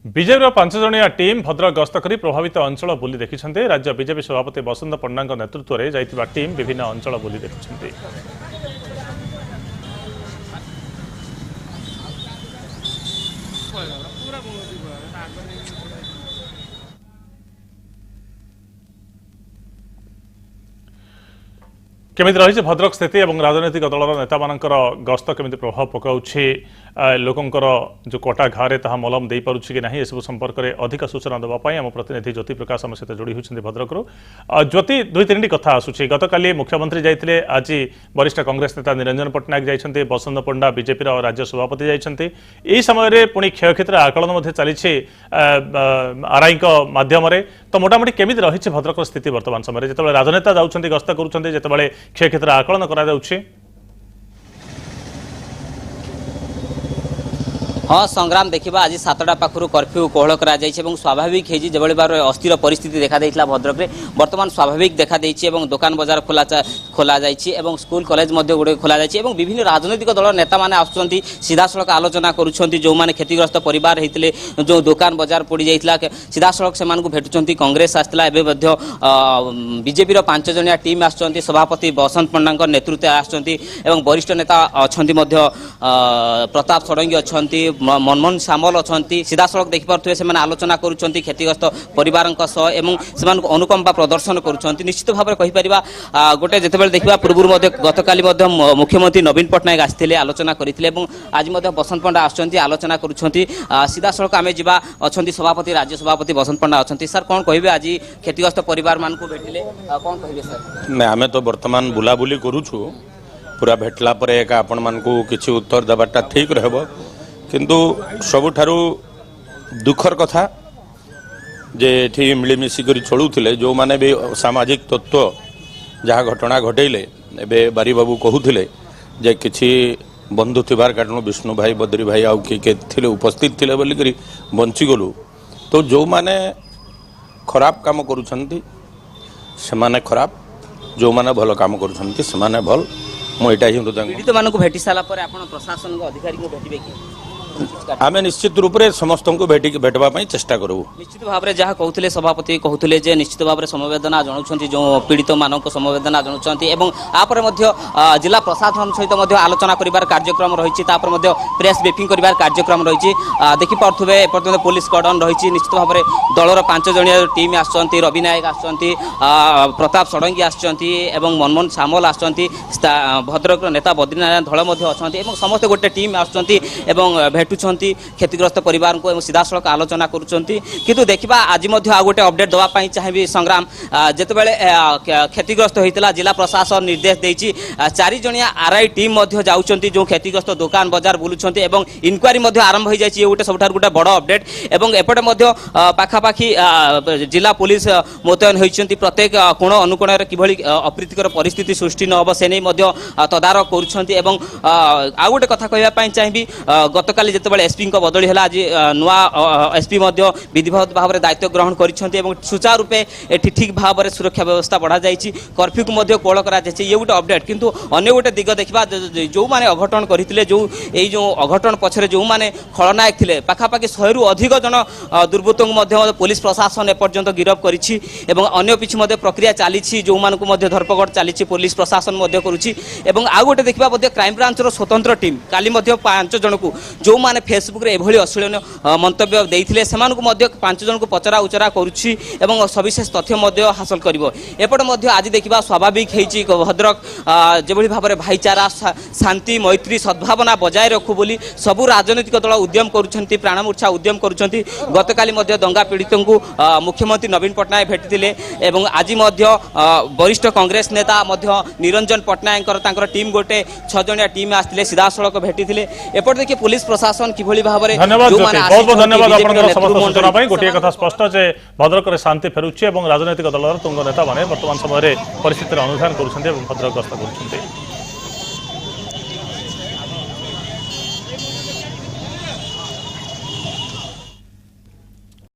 BJP 5 जणिया team Bhadrak गस्त कर प्रभावित अंचल बुली देखिछन्ते। राज्य बीजेपी सभापति बसंत पंडा नेतृत्व में जाइतिबा टीम विभिन्न अंचल बुली देखिछन्ते। केमिति रही भद्रक स्थिति और राजनैतिक दलर नेता मानकर गस्त केमिति प्रभाव पकाउछि लोकंकर जो कटा घारे ताहा मलम दे पारुछि कि नाही एसबु संपर्क में अधिक सूचना देवा पई हम प्रतिनिधि ज्योति प्रकाश आम सहित जोड़ी होइछन्ते भद्रकरू। ज्योति दुई तीन कथा आसुछि। गतकाली मुख्यमंत्री जाइतिले, आज वरिष्ठ कांग्रेस नेता निरंजन पट्टनायक जाइछन्ते, बसंत पंडा बीजेपी राज्य सभापति जाइछन्ते। एही समय पुणी क्षयक्षेत्र आकलन मध्ये चलिछि आरआई माध्यम रे। तो मोटामोटी केमिति रही भद्रक स्थिति वर्तमान समय जेतेबेले राजनेता जाउछन्ते गस्त करूछन्ते, जेतेबेले क्षयक्षेत्र आकलन करा जाउछि? हाँ संग्राम देखा आज 7टा पाखु कर्फ्यू कोहल कर स्वाभाविक है जो भाव अस्थिर परिस्थिति देखा देता भद्रक में बर्तमान स्वाभाविक देखा देछि। दुकान बजार खोला जाइए, स्कूल कॉलेज गुड़े खोला जाइए, विभिन्न राजनैतिक दल नेता मैंने आसुँच सीधा सड़क आलोचना करुँच। जो मैंने क्षतिग्रस्त परिवार होते जो दुकान बजार पोड़ जाता सीधा सड़क से भेटुंट। कांग्रेस आसला बीजेपी 5 जणिया टीम आस सभापति बसंत पंडा नेतृत्व आसुँच वरिष्ठ नेता अच्छा प्रताप षडंगी अच्छा मनमोहन सामल अच्छा सीधा सड़क देखिपे से आलोचना करुँच क्षतिग्रस्त परिवार अनुकंपा प्रदर्शन करुँच। निश्चित भाव में कहीपर गोटे जितेबाला देखा पूर्व गतकाली मुख्यमंत्री नवीन पट्टनायक आसते आलोचना करते आज बसंत पंडा आसुँच आलोचना करुँच। सीधा सड़क आम जा अच्छा सभापति राज्य सभापति बसंत पंडा अच्छा सर कौन कहे आज क्षतिग्रस्त परिवार मान भेटिले कौन कहे सर? आम तो बर्तमान बुलाबुली करुछु पूरा भेटला पर एक आपण मान को किसी उत्तर देवाटा ठीक रहबो, किंतु सबुठारु दुखर कथा जे एठी मिलीमिशिक चलुले जो माने भी सामाजिक तत्व जहाँ घटना घटेले एबे बारी बाबू कहूले जे किछि बंधु थिबार कारण विष्णु भाई बद्री भाई आउ किए थिले उपस्थित थिले बोलिकरी बंची गलु। तो जो माने खराब काम करुछंती से माने खराब, जो माने भल काम करुछंती से माने भल। मु एटा ही पीड़ित मानक भेटी साला पर आपण प्रशासन अधिकारी को भेटिबे कि? आम निश्चित रूप से समस्त को भेटवा चेष्टा करूँ। निश्चित भाव में जहाँ कहते सभापति कहते जे निश्चित भाव में समवेदना जनाऊँ जो पीड़ित मानक समवेदना जनाऊँ आपर जिला प्रशासन सहित आलोचना कर कार्यक्रम रही प्रेस ब्रीफिंग कर कार्यक्रम रही देखी पारे एपर्तंत पुलिस कर्डन रही। निश्चित भाव में दलर 5 जणिया टीम आसुँच रवि नायक आसुँच प्रताप षडंगी आसुँच मनमोहन सामल आसुँच भद्रक नेता बद्रीनारायण धल अच्छा समस्त गोटे टीम आसुँच भेटुंट क्षतिग्रस्त परिवार को सीधा सड़क आलोचना करुँच। किंतु देखा आज आ गोटे अपडेट देवाई चाहिए संग्राम जितेबाला क्षतिग्रस्त होता जिला प्रशासन निर्देश देती 4 जणिया आरआई टीम जाऊँच जो क्षतिग्रस्त दुकान बजार बुलूंट इनक्वारी आरंभ हो जाए गोटे सब गोटे बड़ अपडेट। एपटे पाखापाखि जिला पुलिस मुतयन होती प्रत्येक कोण अनुकोण किभली अप्रीतिकर परिस्थिति सृष्टि न हो से नहीं तदारख करुँच। गोटे कथा कहवाई चाहिए गतकाली जितेबाला एसपी बदली है आज नुआ एसपी विधिवत भाव में दायित्व ग्रहण कर सुचारू रूपे एटी ठीक भाव में सुरक्षा व्यवस्था बढ़ा जाइए कर्फ्यू को कोहल कर ये गोटे अपडेट। किंतु अन्य गोटे दिग देखा जो मैंने अघटन करते जो अघटन पछरे जो मैंने खलनायक थे पाखापाखि 100 रु अधिक जन दुर्बृत्त को पुलिस प्रशासन एपर्यंत गिरफ करिछि अन्य पिछ प्रक्रिया चली जो धरपकड़ चली पुलिस प्रशासन करुँच। गोटे देखा क्राइम ब्रांच स्वतंत्र टीम काली 5 जन को जो माने फेसबुक रे एभली अश्लील मंतव्य देइथिले सेमानकु मध्य 5 जन को पचरा उचरा करुछि एवं सविशेष तथ्य मध्य हासिल करिवो। एपट मध्य आज देखिबा स्वाभाविक हेछि भद्रक जेभली भाबरे भाईचारा शांति मैत्री सद्भावना बजाय रखु बोली सबु राजनीतिक दल उद्यम करुछंती प्राणमूर्छा उद्यम करुछंती। गतकाली मध्य दंगा पीड़ितंकु मुख्यमंत्री नवीन पट्टनायक भेटिथिले एवं आज मध्य वरिष्ठ कांग्रेस नेता मध्य निरंजन पट्टनायक तांकर टीम गोटे 6 जणिया टीम आस्थिले सीधा सड़क भेटिथिले। एपट देखिए पुलिस प्रशासन किभली भाव में धन्यवाद बहुत बहुत धन्यवाद आपनकर समस्त सूचना पई। गोटे कथा स्पष्ट जे भद्रक रे शांति फेरुछि एवं राजनैतिक दलर तुंग नेता माने वर्तमान समय रे परिस्थिति अनुधान करुछन्ते एवं भद्रक गस्त करुछन्ते।